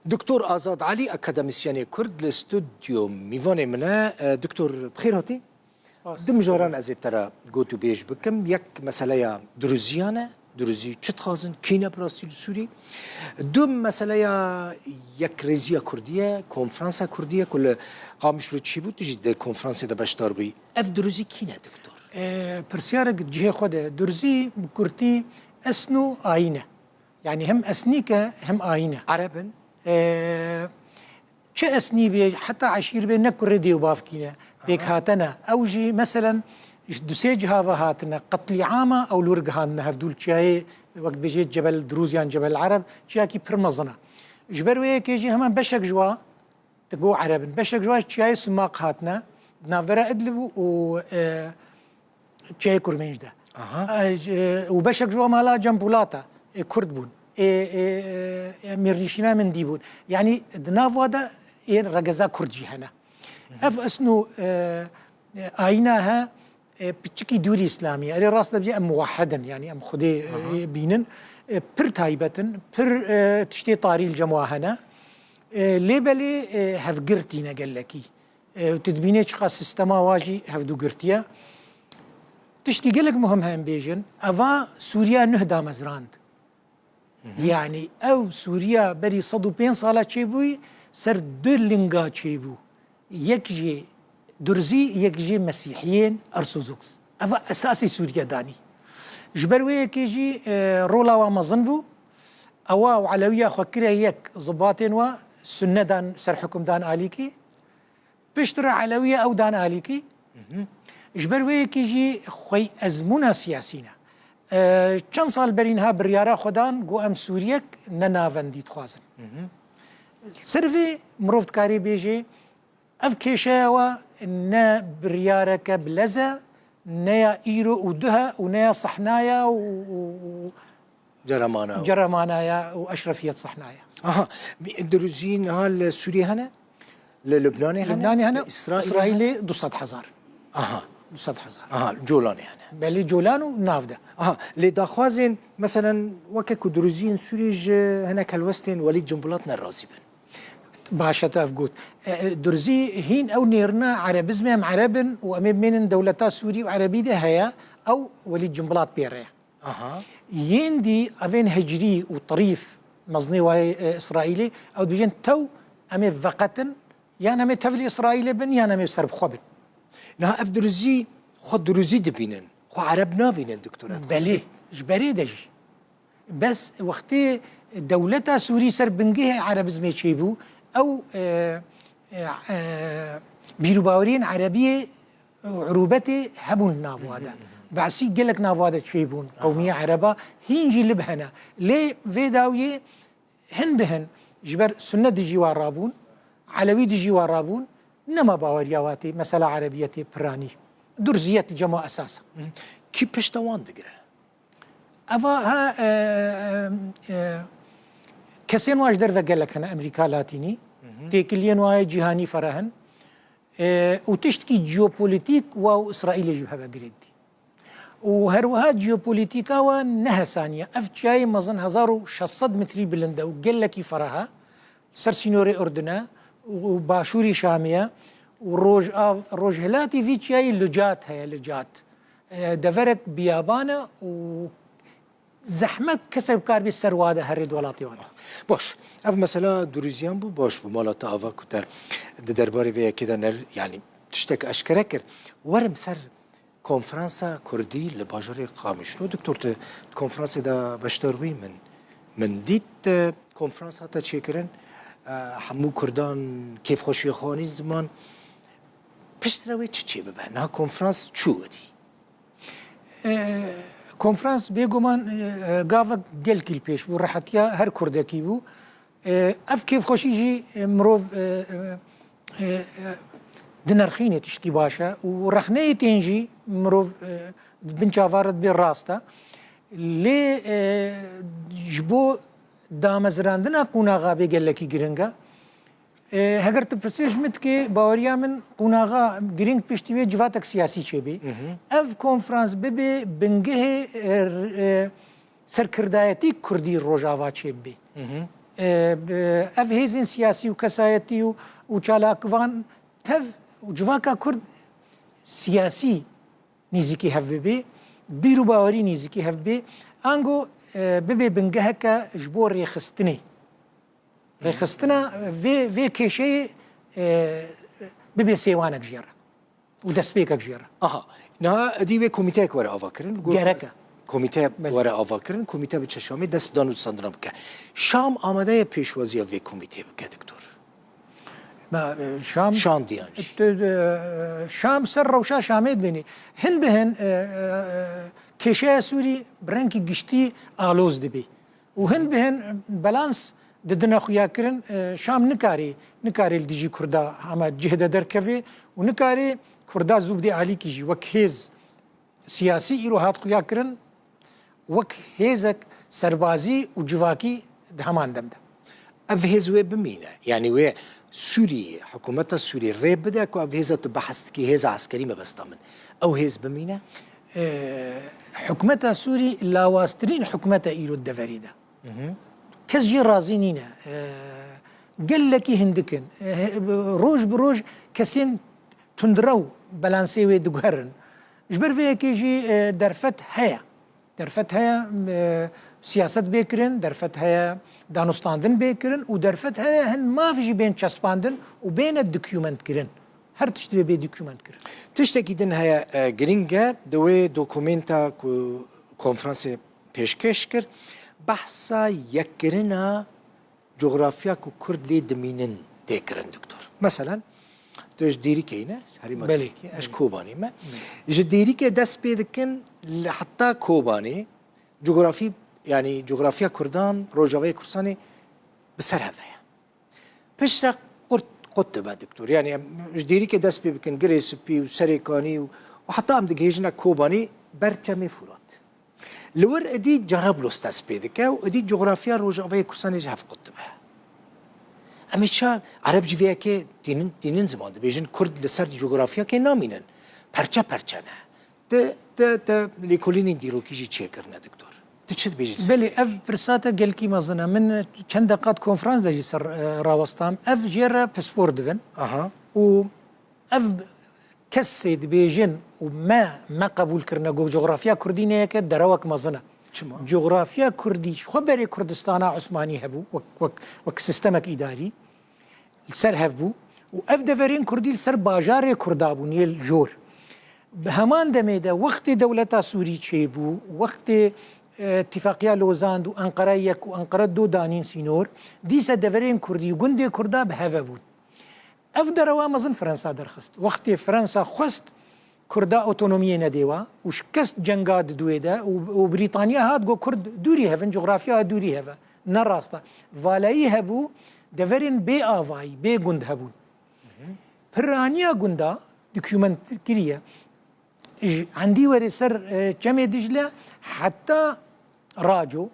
دكتور آزاد علي أكاديميسياني كرد الاستوديو ميفاني منا. دكتور بخير هاتي دم جاران از ترى گوتو بیش بکم یک مسئله دروزیانه دروزی چه تخازن کینه براستی سوری دوم مسئله یک ریزی کردیه کنفرانس کردیه کل قامش رو چی بود تجید کنفرانس ده بشتار بی اف دروزی کینه دکتور پرسیارك جهه خود درزي كرتي اسنو آينه يعني هم اسنيكه هم آينه عربن چه اسني بي حتى عشير بي نكر رديو بافكينا بيك هاتنا اوجي مثلا دوسيج هذا هاتنا قتل عامه او لورق هاتنا هفدول شاي وقت بيجيت جبل دروزيان جبل العرب شاكي برمزنا جبروي كيجي هم بشك جوا تقو عرب بشك جوا شاي سماق هاتنا نافرا ادلب و شاي كرميج ده وبشك جوا مالا جنبولاتا كرد بون ميريشنا من ديبون يعني دنافو هذا رجزا كردجي هنا اف اسنو آيناها بتشكي دوري اسلاميه اللي راس بيجي موحدا يعني ام خدي بينن بر تايبتن بر تشتي طاري الجموع هنا ليبلي هفقرتينا قال لكي وتدبيني تشقى السيستما واجي هفدو قرتيا تشتي قال لك مهم هم بيجن افا سوريا نهدا مزراند يعني او سوريا بري صدو بين صالة تشيبوي سر دو لنقا تشيبو يكجي درزي يكجي مسيحيين ارثوذكس افا اساسي سوريا داني جبروي كيجي رولا ومظنبو او علوية خكرة يك ضباطين و سنة دان سر حكم دان آليكي بشترى علوية او دان آليكي جبروي كيجي خوي ازمونا سياسينا چند سال برینها بریارا خودان گو ام سوریک نناوندی تخوازن سرفی مروفت کاری بیجی اف کشه و نه بریارا کبلزه نه ایرو و ده و نه صحنایا و جرمانایا و اشرفیت صحنایا الدروزين هال سوريا هنا للبناني هنا لبناني هنا اسرائيلي 200,000 200,000 جولاني هنا بلي جولانو نافده اللي داخوازين مثلا وكاكو دروزين سوريج هناك الوستين وليد جنبلاطنا الرازبن باشا تافقوت درزي هين او نيرنا عربزمهم عربن وامام من دولتا سوري وعربي ده هيا او وليد جنبلاط بيريا يندي افين هجري وطريف مصني واي اسرائيلي او بيجن تو امي فقطن يا نمي تفلي اسرائيلي بن يا نمي سرب خبن نها اف دروزي خد دروزي دبينن خو عرب نابينن دكتورات بليه جبري دجي بس وقتي دولتا سوري سر بنجيه عرب زمي تشيبو او بيروباورين عربيه عروبتي هبون نافوادا بعسي قالك نافوادا تشيبون قوميه عربه هينجي لبهنا ليه فيداويه هن بهن جبر سنه دجي ورابون علوي دجي ورابون نما باورياواتي مسألة عربيتي براني درزية جماعة أساسا كي بشتوان دقرا أفا ها كسين واش درفة قال لك أنا أمريكا لاتيني تيكلين واي جهاني فرهن وتشتكي جيوبوليتيك وإسرائيل يجيبها بقريدي وهروها جيوبوليتيكا ونها ثانية أفتشاي مظن 1600 متري بلندا وقال لك فرها سر سينوري أردنا وباشوري شامية وروج هلاتي في شيء لجات هي لجات دفرك بيابانا وزحمة كسب كاربي السروادة هرد ولاتي وانا باش اف مسألة دوريزيان بو باش بمالاتا افا كتا درباري فيها كده يعني تشتك اشكركر ورم سر كونفرنسا كردي لباجري قامشنو دكتور كونفرنسا دا بشتروي من ديت كونفرنسا تا تشيكرن حمو كردان كيف خوشي خواني زمان بشتروي تشي ببه نا كونفرنس شو ودي كونفرنس بيجومان قافك قل كل بيش بو راحتيا هر كردكي بو اف كيف خوشي يجي مروف دنرخيني تشتي باشا ورخني تنجي مروف بنشافارد بالراستا لي جبو دامزراندنا قوناغا بيقال لك جرينجا هاجرت برسيج متكي باوريا من قوناغا جرينج بيشتوي جواتك سياسي شبي اف كونفرنس ببي بنجه سركردايتي كردي روجافا شبي اف هیزین سیاسی و کسایتی و چالاکوان تف و جواکا کرد سیاسی نزیکی هف ببی بیرو باوری نزیکی هف بی انگو ببی بنگه که جبور ریخستنی ریخستنا وی کشه ببی سیوانک جیره و دستپیکک جیره نه دیوی کمیته که وره آوا کرن گرکه کمیته وره آوا کرن کمیته به چشامی دست دانو سندرم بکه شام آماده پیشوازی وی کمیته بکه دکتور شام دیانش شام سر روشا شامید بینی هن بهن کشه سوری برنکی گشتی آلوز دبی و هن بهن بالانس ددنا خویا کرن شام نکاری الدیجی کردا اما جهد درکوی و نکاری کردا زوبدی عالی کیجی وک هیز سیاسی ایرو هات خویا کرن وک هیزک سربازی و جواکی دهمان دمده اف هیز وی بمینه یعنی وی سوري حكومتها السوري الريب بدأ كو هيزة بحث كي هيزة عسكري ما بستعمل أو هيز بمينة حكومتها السوري لا واسترين حكومتها إيرو الدفريدة كز جي رازينينا قال لك هندكن روج بروج كسين تندرو بلانسي ويدقهرن جبر فيها كيجي درفت هيا سياسة بيكرن درفت هيا دانستاندن بيكرن و درفت هيا هن ما فيجي بين چسباندن و بين الدوكيومنت كرن هر تشتوي بي دوكيومنت كرن تشتكي دن هيا جرينجا دوي دوكومنتا كونفرنس پیشکش کر بحثا يكرنا جغرافيا كو كرد لي دمينن تكرن دكتور مثلا توش ديري كينا هري ما اش كوباني ما جديري كي دس بيدكن حتى كوباني جغرافي يعني جغرافيا كردان روجاوي كرساني بسر هذا بشرق قلت بقى دكتور يعني جديري كي دس بيدكن جري سبي وسريكاني وحتى ام دجيجنا كوباني برتمي فرات لور ادي جرابلوس دس بيدكا وادي جغرافيا روجاوي كرساني جهف قلت بها اما شا عرب جيفيا كي دينن زمان بيجن كرد لسر جغرافيا كي نامينن پرچا پرچانه ت ليكوليني ديرو كيجي تشيكرنا دكتور تشد بيجي بلي اف برساتا قالكي مازنا من چند دقات كونفرنس دجي سر راوستام اف جيرا باسبور دفن و اف كسيد بيجن وما قبول كرنا جو جغرافيا كردينيه يك دروك مازنا جغرافيا كردي خبري كردستان عثماني هبو وك سيستمك اداري سر هبو واف دفرين كردي سر باجار كردابون يل جور بهمان دميدا وقت دولتا سوري تشيبو وقت اتفاقية لوزاند وأنقرة يك وأنقرة دو دانين سينور ديسا دفرين كردي وقندي كردا بهذا بود أفدر وامزن فرنسا درخست وقت فرنسا خست كردا أوتونومية نديوا وشكست جنگات دويدا وبريطانيا هاد جو كرد دوري هفن جغرافيا دوري هفا نراستا فالاي هبو دفرين بي آفاي بي قند هبون برانيا قندا دوكيومنت كريا عندي وري سر جمع دجلة حتى راجو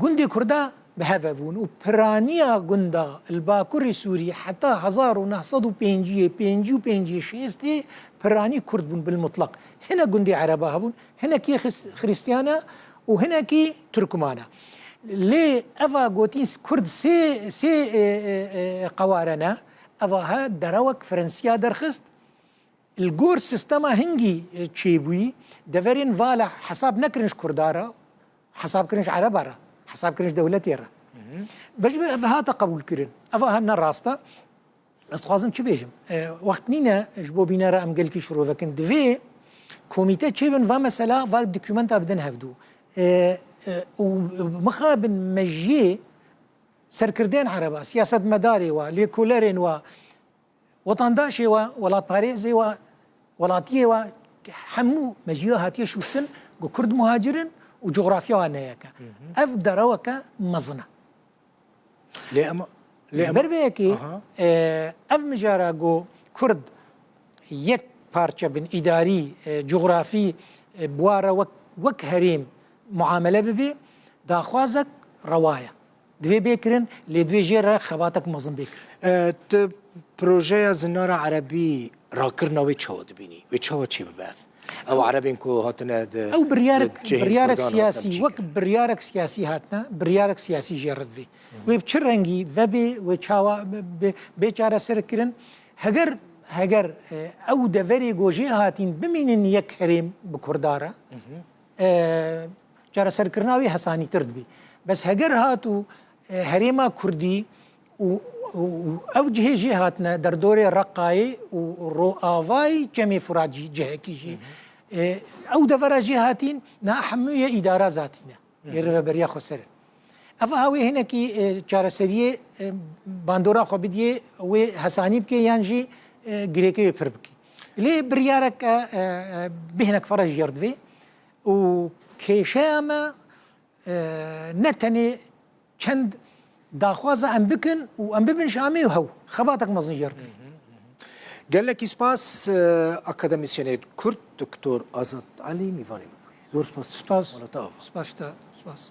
قندي كردا بهذا بون وبرانيا قندا الباكوري سوري حتى 1905 شيستي براني كرد بون بالمطلق هنا قندي عربا هبون هنا كي خريستيانا وهنا كي تركمانا ليه أفا قوتين كرد سي قوارنا أفا ها دروك فرنسيا درخست الجور سيستما هنجي تشيبوي دفرين فالا حساب نكرنش كردارا حساب كرنش عربارا حساب كرنش دولتيرا بجبر هذا قبول كرن افا هنا راستا استخازم چه بيجم وقت نينا جبو بينا را ام قلكي شروع فكن دفي كوميتي تشيبن فا مسألة فا دوكيومنتا بدن هفدو ومخابن مجيه سركردين عربا سياسة مداري وليكولرين وطن داشي ولات باريزي ولاتيه حمو مجيو هاتيه شوشتن جو كرد مهاجرين وجغرافيا هناك افدر وكا مزنا ليه برفيكي اف مجارا جو كرد يك بارچه بن اداري جغرافي بوارا وك هريم معامله ببي داخوازك روايه دوي بيكرن لدوي جيرا خباتك مزن بيكر بروژه زنار عربي راكرنا وي تشود بيني وي تشود چي بباف او عربين كو هاتنا او بريارك سياسي وك بريارك سياسي هاتنا بريارك سياسي جرد في وبشرنجي ذبي وشاوا بيچاره سركرن هجر او دفري جوجي هاتين بمين يك هرم بكرداره جاره سركرناوي حساني ترد بي بس هجر هاتو هريما كردي او جهه هاتنا در دور رقاي ورو آواي جمي فراجي جهه كيجي او دفر جهاتين نا حمويه اداره ذاتنا يرغب بريا خسر افا هاوي هنا كي جاره سريه باندورا خو بديه و حساني بكي يانجي غريكي فربكي لي بريارك بهنك فرج يردوي وكيشاما نتني چند داخوازه ام بكن و ام ببن شامي وهو خباتك مزن يردوي قال لك سباس اكاديميسيونيت كرد دكتور آزاد علي ميفاني زور سباس سباس